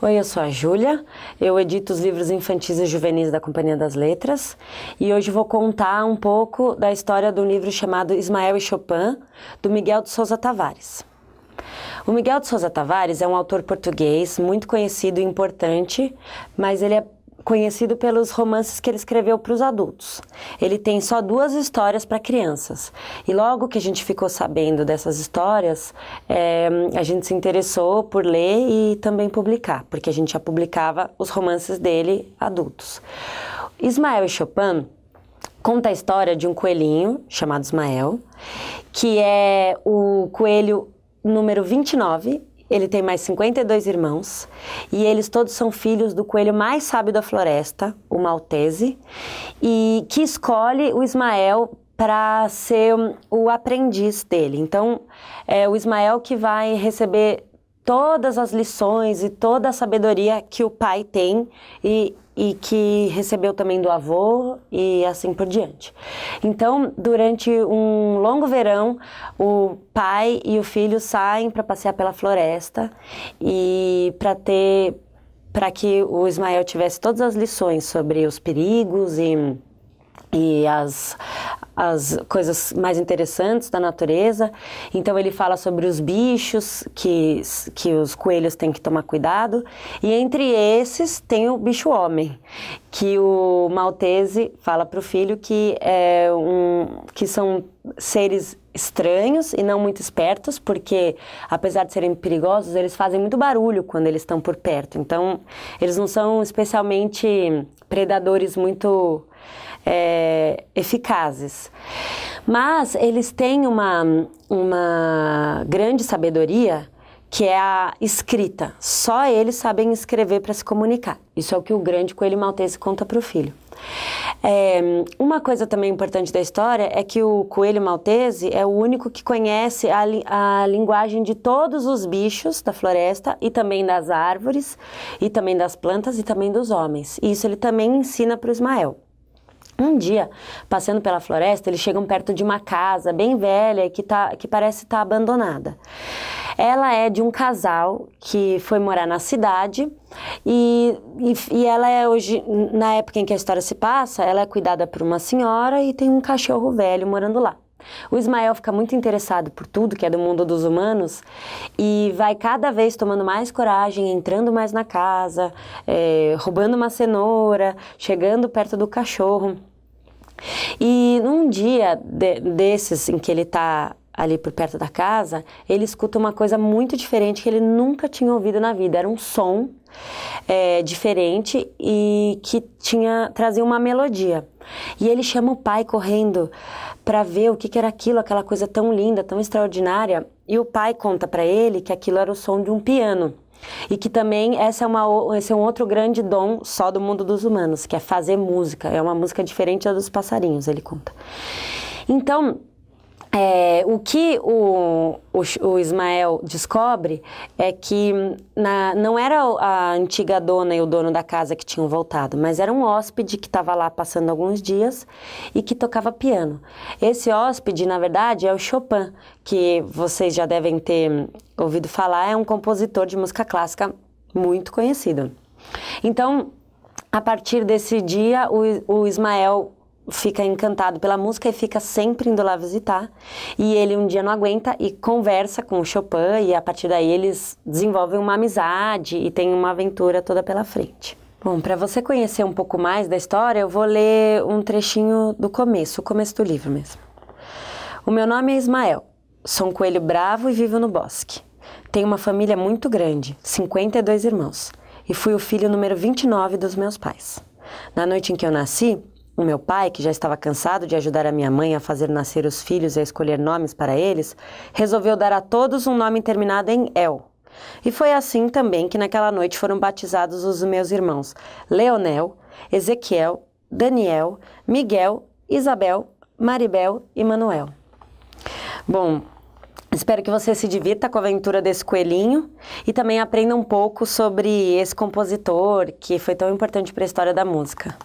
Oi, eu sou a Júlia, eu edito os livros infantis e juvenis da Companhia das Letras e hoje vou contar um pouco da história de um livro chamado Ismael e Chopin, do Miguel de Sousa Tavares. O Miguel de Sousa Tavares é um autor português muito conhecido e importante, mas ele é conhecido pelos romances que ele escreveu para os adultos. Ele tem só 2 histórias para crianças. E logo que a gente ficou sabendo dessas histórias, a gente se interessou por ler e também publicar, porque a gente já publicava os romances dele adultos. Ismael e Chopin conta a história de um coelhinho chamado Ismael, que é o coelho número 29. Ele tem mais 52 irmãos e eles todos são filhos do coelho mais sábio da floresta, o Maltese, e que escolhe o Ismael para ser o aprendiz dele. Então, é o Ismael que vai receber todas as lições e toda a sabedoria que o pai tem e que recebeu também do avô e assim por diante. Então, durante um longo verão, o pai e o filho saem para passear pela floresta e para que o Ismael tivesse todas as lições sobre os perigos e as coisas mais interessantes da natureza. Então ele fala sobre os bichos que os coelhos têm que tomar cuidado, e entre esses tem o bicho homem, que o Maltese fala para o filho que são seres estranhos e não muito espertos, porque apesar de serem perigosos, eles fazem muito barulho quando eles estão por perto. Então eles não são especialmente predadores muito eficazes. Mas eles têm uma grande sabedoria, que é a escrita. Só eles sabem escrever para se comunicar. Isso é o que o grande coelho maltese conta para o filho. Uma coisa também importante da história é que o coelho maltese é o único que conhece a linguagem de todos os bichos da floresta e também das árvores, e também das plantas e também dos homens. E isso ele também ensina para o Ismael. Um dia, passando pela floresta, eles chegam perto de uma casa bem velha que parece estar abandonada. Ela é de um casal que foi morar na cidade e ela é hoje, na época em que a história se passa, ela é cuidada por uma senhora e tem um cachorro velho morando lá. O Ismael fica muito interessado por tudo que é do mundo dos humanos e vai cada vez tomando mais coragem, entrando mais na casa, roubando uma cenoura, chegando perto do cachorro. E num dia desses em que ele está ali por perto da casa, ele escuta uma coisa muito diferente que ele nunca tinha ouvido na vida. Era um som diferente e que trazia uma melodia. E ele chama o pai correndo para ver o que era aquilo, aquela coisa tão linda, tão extraordinária. E o pai conta para ele que aquilo era o som de um piano. E que também esse é um outro grande dom só do mundo dos humanos, que é fazer música. É uma música diferente da dos passarinhos, ele conta. Então, o que o Ismael descobre é que não era a antiga dona e o dono da casa que tinham voltado, mas era um hóspede que estava lá passando alguns dias e que tocava piano. Esse hóspede, na verdade, é o Chopin, que vocês já devem ter ouvido falar, é um compositor de música clássica muito conhecido. Então, a partir desse dia, o Ismael fica encantado pela música e fica sempre indo lá visitar. E ele um dia não aguenta e conversa com o Chopin e a partir daí eles desenvolvem uma amizade e tem uma aventura toda pela frente. Bom, para você conhecer um pouco mais da história, eu vou ler um trechinho do começo, o começo do livro mesmo. O meu nome é Ismael, sou um coelho bravo e vivo no bosque. Tenho uma família muito grande, 52 irmãos, e fui o filho número 29 dos meus pais. Na noite em que eu nasci, o meu pai, que já estava cansado de ajudar a minha mãe a fazer nascer os filhos e a escolher nomes para eles, resolveu dar a todos um nome terminado em El. E foi assim também que naquela noite foram batizados os meus irmãos Leonel, Ezequiel, Daniel, Miguel, Isabel, Maribel e Manuel. Bom, espero que você se divirta com a aventura desse coelhinho e também aprenda um pouco sobre esse compositor que foi tão importante para a história da música.